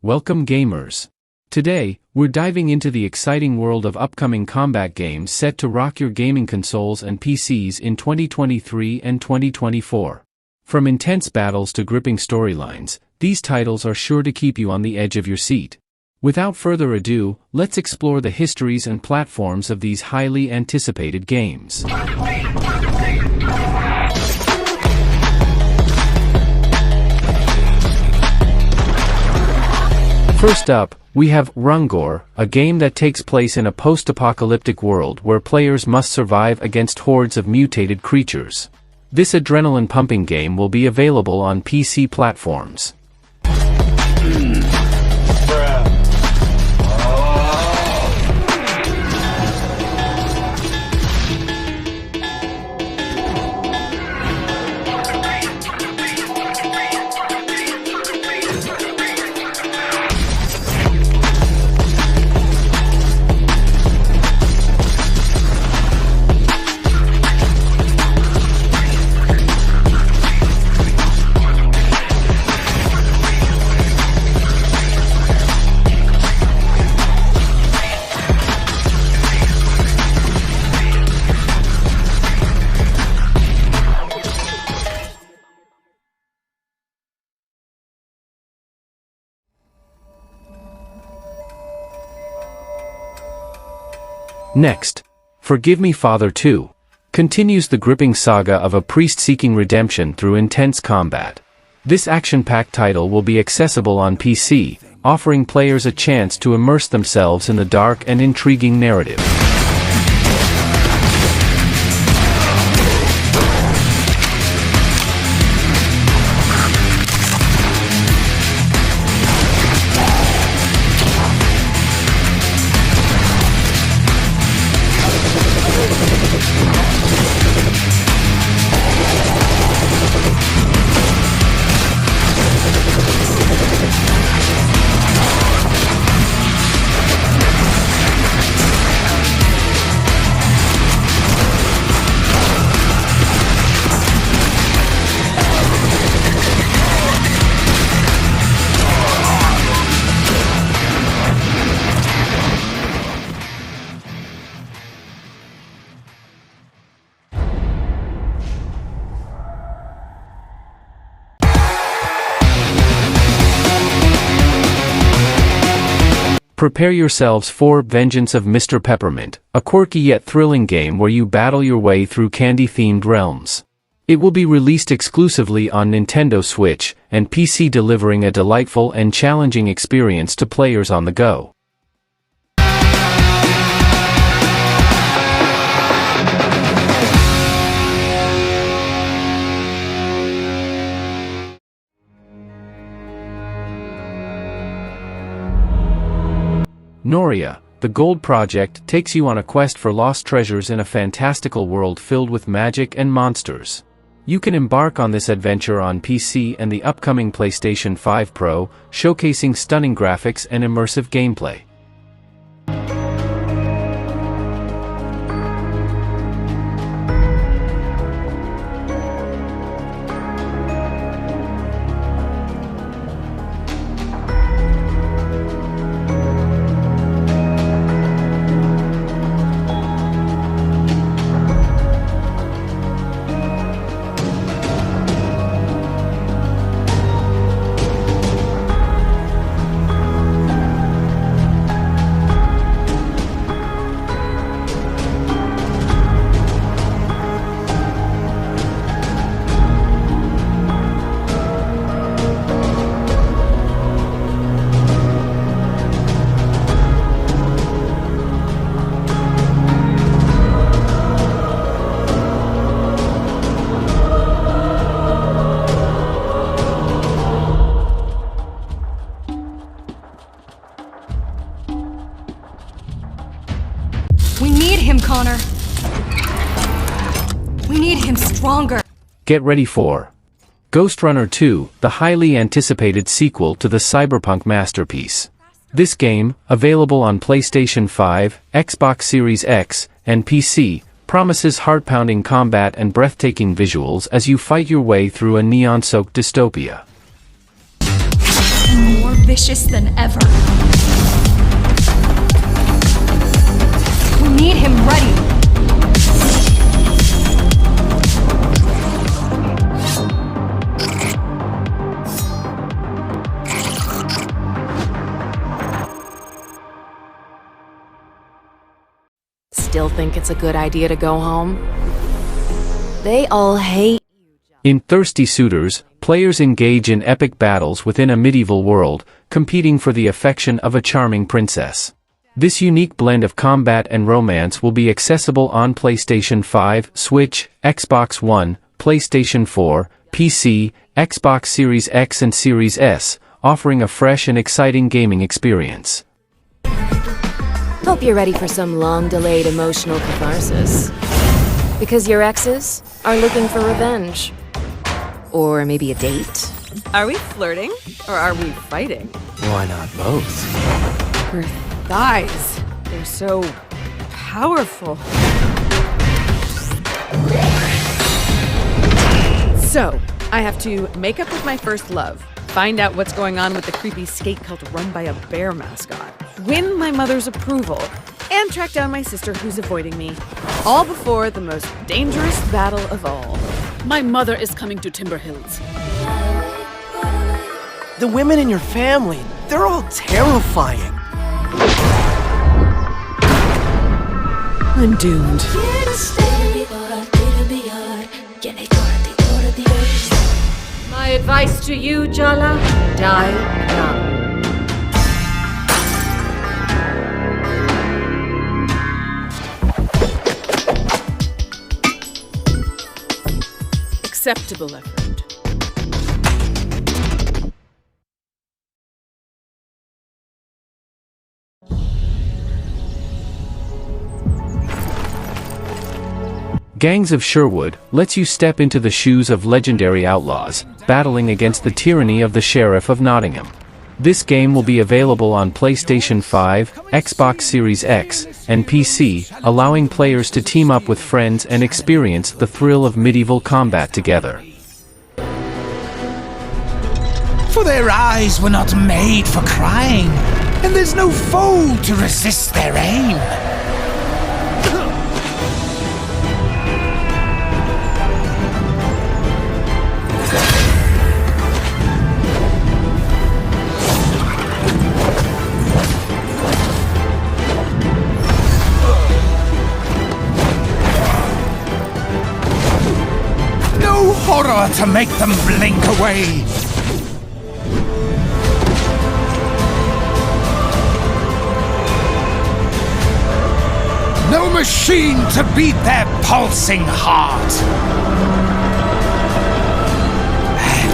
Welcome gamers. Today, we're diving into the exciting world of upcoming combat games set to rock your gaming consoles and PCs in 2023 and 2024. From intense battles to gripping storylines, these titles are sure to keep you on the edge of your seat. Without further ado, let's explore the histories and platforms of these highly anticipated games. First up, we have RUNGORE, a game that takes place in a post-apocalyptic world where players must survive against hordes of mutated creatures. This adrenaline-pumping game will be available on PC platforms. Next, Forgive Me Father 2 continues the gripping saga of a priest seeking redemption through intense combat. This action-packed title will be accessible on PC, offering players a chance to immerse themselves in the dark and intriguing narrative. Prepare yourselves for Vengeance of Mr. Peppermint, a quirky yet thrilling game where you battle your way through candy-themed realms. It will be released exclusively on Nintendo Switch and PC, delivering a delightful and challenging experience to players on the go. Noreya, the Gold Project, takes you on a quest for lost treasures in a fantastical world filled with magic and monsters. You can embark on this adventure on PC and the upcoming PlayStation 5 Pro, showcasing stunning graphics and immersive gameplay. We need him, Connor. We need him stronger. Get ready for Ghostrunner 2, the highly anticipated sequel to the cyberpunk masterpiece. This game, available on PlayStation 5, Xbox Series X, and PC, promises heart-pounding combat and breathtaking visuals as you fight your way through a neon-soaked dystopia. More vicious than ever. We need him ready. Still think it's a good idea to go home? They all hate. In Thirsty Suitors, players engage in epic battles within a medieval world, competing for the affection of a charming princess. This unique blend of combat and romance will be accessible on PlayStation 5, Switch, Xbox One, PlayStation 4, PC, Xbox Series X and Series S, offering a fresh and exciting gaming experience. Hope you're ready for some long-delayed emotional catharsis. Because your exes are looking for revenge. Or maybe a date? Are we flirting? Or are we fighting? Why not both? Her thighs. They're so powerful. So, I have to make up with my first love, find out what's going on with the creepy skate cult run by a bear mascot, win my mother's approval, and track down my sister who's avoiding me. All before the most dangerous battle of all. My mother is coming to Timber Hills. The women in your family, they're all terrifying. I'm doomed. My advice to you, Jala, die young. Acceptable effort. Gangs of Sherwood lets you step into the shoes of legendary outlaws, battling against the tyranny of the Sheriff of Nottingham. This game will be available on PlayStation 5, Xbox Series X, and PC, allowing players to team up with friends and experience the thrill of medieval combat together. For their eyes were not made for crying, and there's no foe to resist their aim. Horror to make them blink away. No machine to beat their pulsing heart. And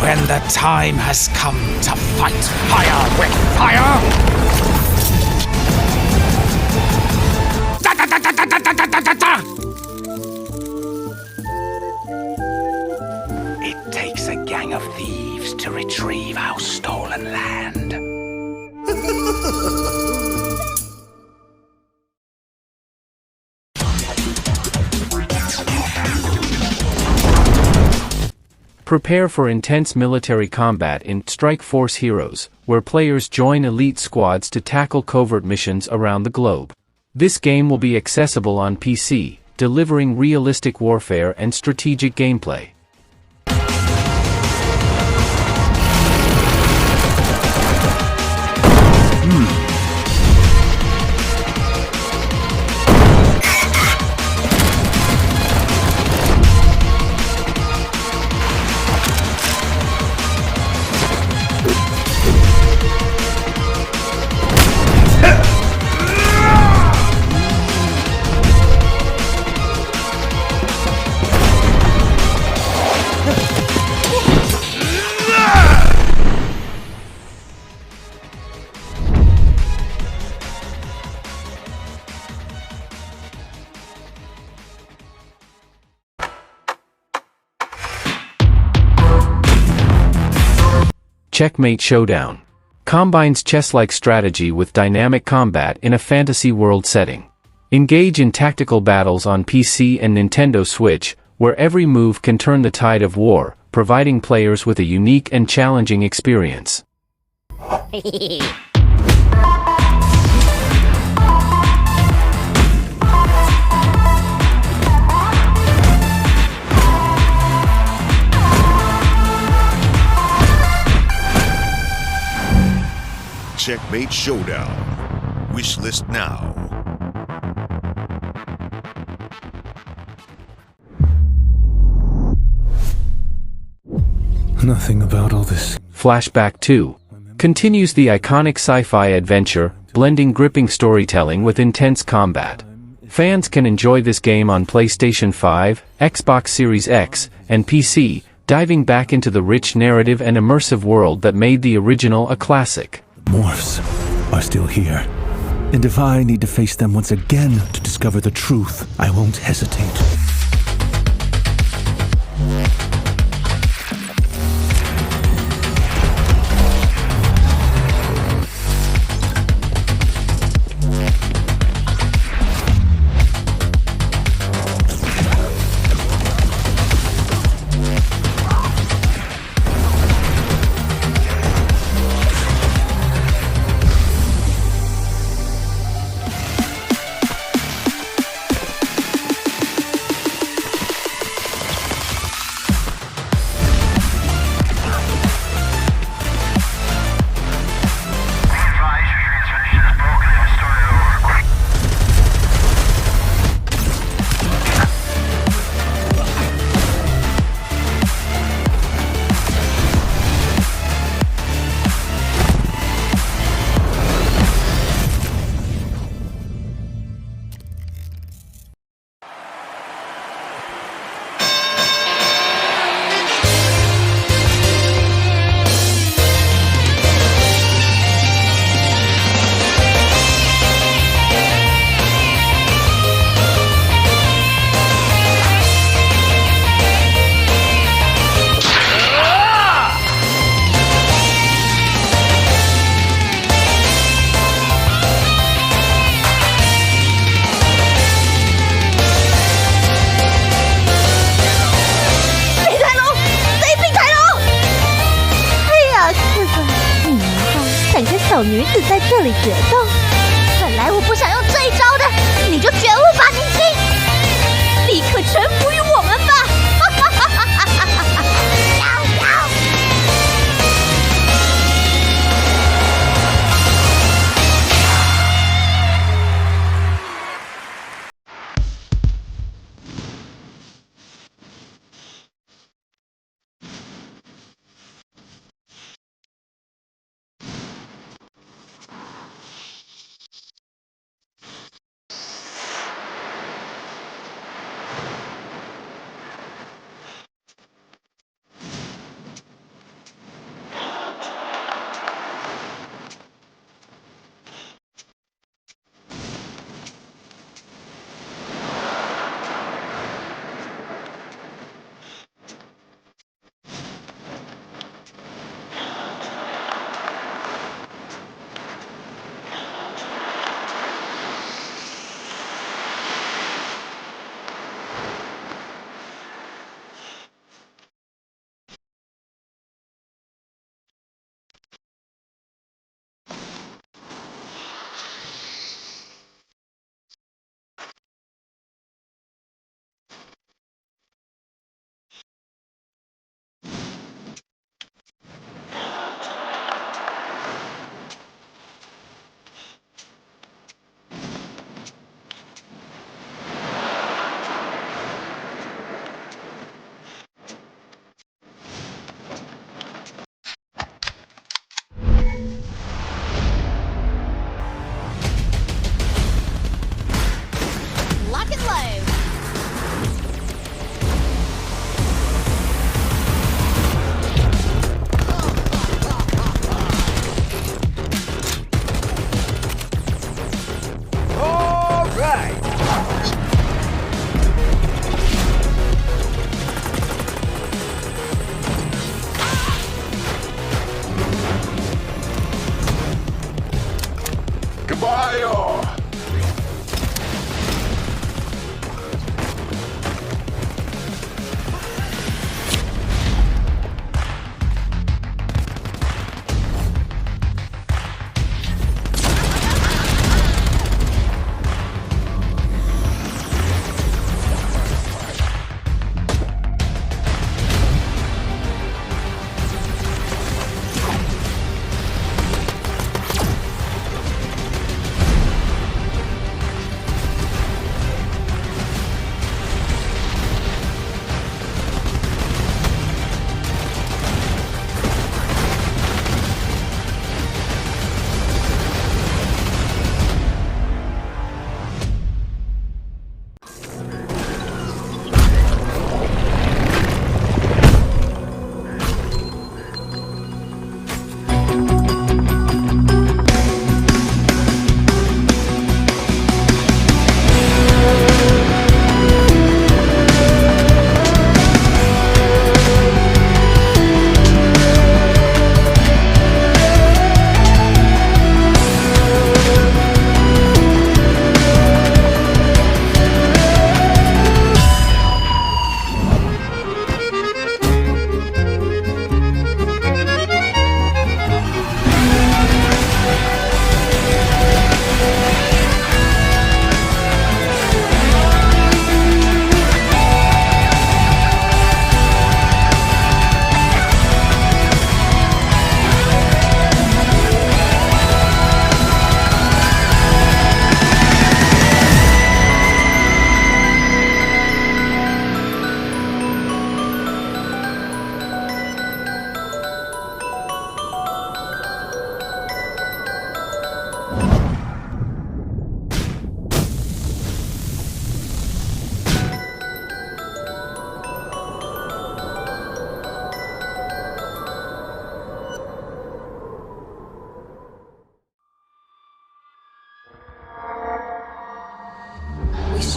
when the time has come to fight fire with fire, da da da da da da da da da. It takes a gang of thieves to retrieve our stolen land. Prepare for intense military combat in Strike Force Heroes, where players join elite squads to tackle covert missions around the globe. This game will be accessible on PC, delivering realistic warfare and strategic gameplay. Checkmate Showdown combines chess-like strategy with dynamic combat in a fantasy world setting. Engage in tactical battles on PC and Nintendo Switch, where every move can turn the tide of war, providing players with a unique and challenging experience. Checkmate Showdown. Wishlist now. Nothing about all this. Flashback 2 continues the iconic sci-fi adventure, blending gripping storytelling with intense combat. Fans can enjoy this game on PlayStation 5, Xbox Series X, and PC, diving back into the rich narrative and immersive world that made the original a classic. Morphs are still here. And if I need to face them once again to discover the truth, I won't hesitate.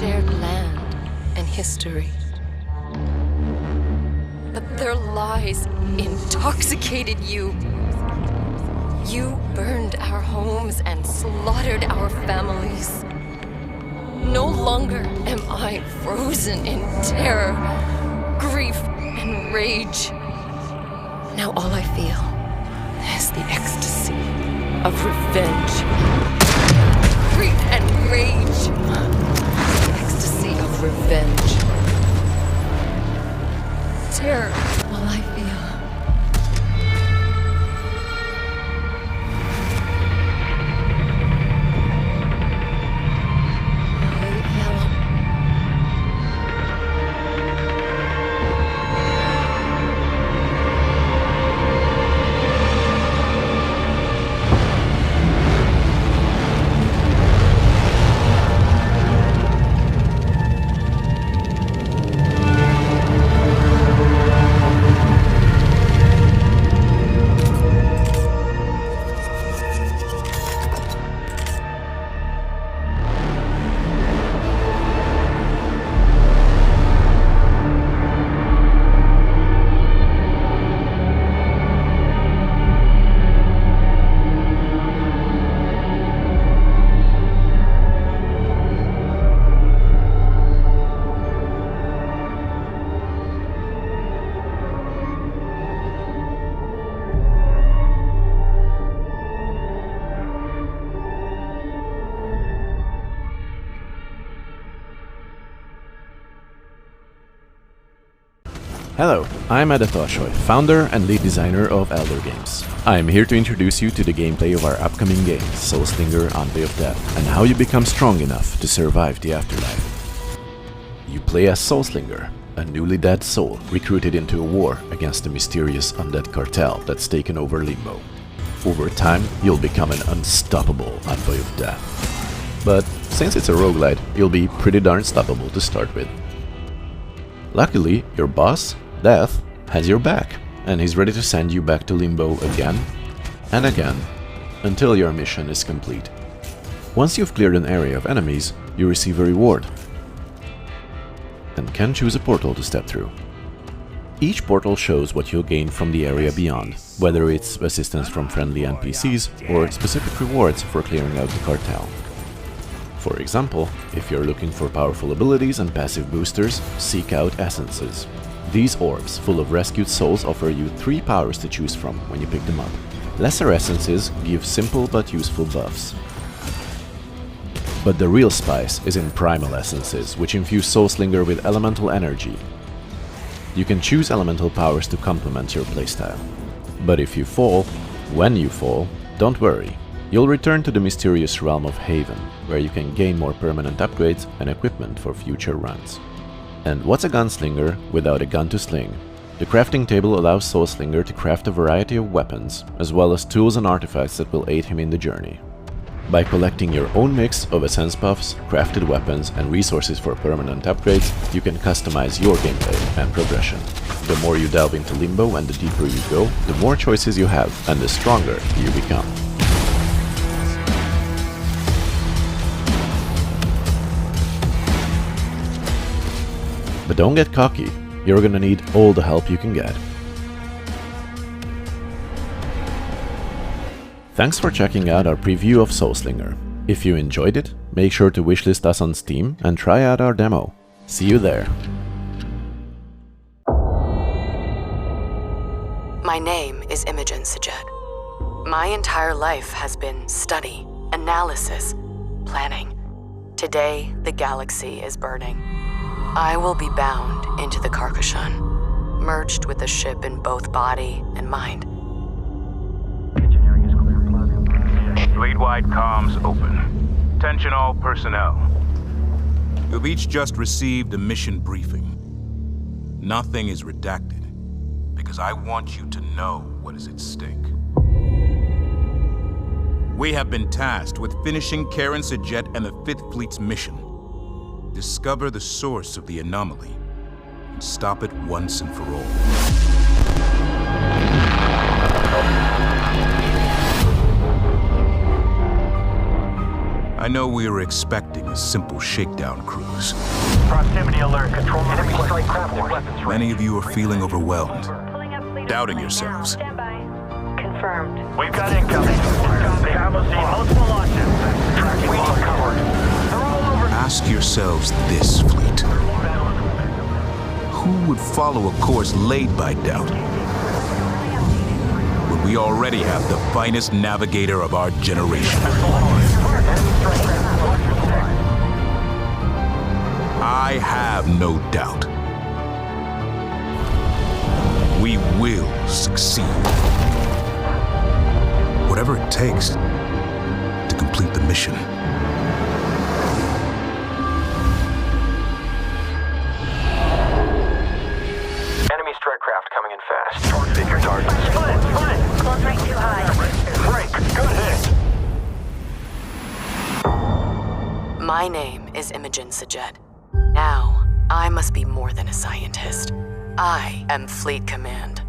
shared land and history. But their lies intoxicated you. You burned our homes and slaughtered our families. No longer am I frozen in terror, grief, and rage. Now all I feel is the ecstasy of revenge. Grief and rage. The ecstasy of revenge. Terror, all I feel. Hello, I'm Adatoshoi, founder and lead designer of Elder Games. I'm here to introduce you to the gameplay of our upcoming game, Soulslinger Envoy of Death, and how you become strong enough to survive the afterlife. You play as Soulslinger, a newly dead soul recruited into a war against the mysterious undead cartel that's taken over Limbo. Over time, you'll become an unstoppable Envoy of Death. But since it's a roguelite, you'll be pretty darn stoppable to start with. Luckily, your boss, Death, has your back, and he's ready to send you back to Limbo again and again, until your mission is complete. Once you've cleared an area of enemies, you receive a reward, and can choose a portal to step through. Each portal shows what you'll gain from the area beyond, whether it's assistance from friendly NPCs or specific rewards for clearing out the cartel. For example, if you're looking for powerful abilities and passive boosters, seek out essences. These orbs, full of rescued souls, offer you 3 powers to choose from when you pick them up. Lesser essences give simple but useful buffs. But the real spice is in primal essences, which infuse Soulslinger with elemental energy. You can choose elemental powers to complement your playstyle. But if you fall, when you fall, don't worry. You'll return to the mysterious realm of Haven, where you can gain more permanent upgrades and equipment for future runs. And what's a gunslinger without a gun to sling? The crafting table allows Soulslinger to craft a variety of weapons, as well as tools and artifacts that will aid him in the journey. By collecting your own mix of essence buffs, crafted weapons, and resources for permanent upgrades, you can customize your gameplay and progression. The more you delve into Limbo and the deeper you go, the more choices you have, and the stronger you become. But don't get cocky, you're gonna need all the help you can get. Thanks for checking out our preview of Soulslinger. If you enjoyed it, make sure to wishlist us on Steam and try out our demo. See you there. My name is Imogen Sajet. My entire life has been study, analysis, planning. Today, the galaxy is burning. I will be bound into the Carcassonne, merged with the ship in both body and mind. Fleet-wide comms open. Attention all personnel. You've each just received a mission briefing. Nothing is redacted, because I want you to know what is at stake. We have been tasked with finishing Karen Sajet and the 5th Fleet's mission. Discover the source of the anomaly, and stop it once and for all. I know we were expecting a simple shakedown cruise. Proximity alert. Control enemy strike craft and weapons. Many of you are feeling overwhelmed, doubting yourselves. Confirmed. We've got incoming. They have us seen multiple launches. Tracking lost covered. They're all over. Ask yourselves this, fleet. Who would follow a course laid by doubt? When we already have the finest navigator of our generation. I have no doubt. We will succeed. Whatever it takes to complete the mission. Enemy strike craft coming in fast. Pick your target. Split. Close range too high. Break. Good hit. My name is Imogen Sajet. Now, I must be more than a scientist. I am Fleet Command.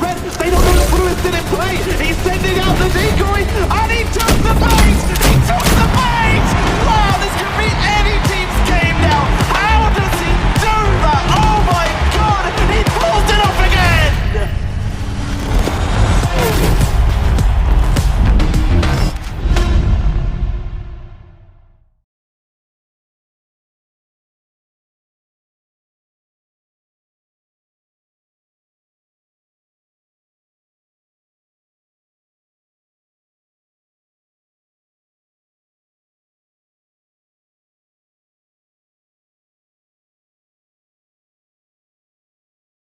Red, they don't know the blue is still in play. He's sending out the decoy, and he took the bait.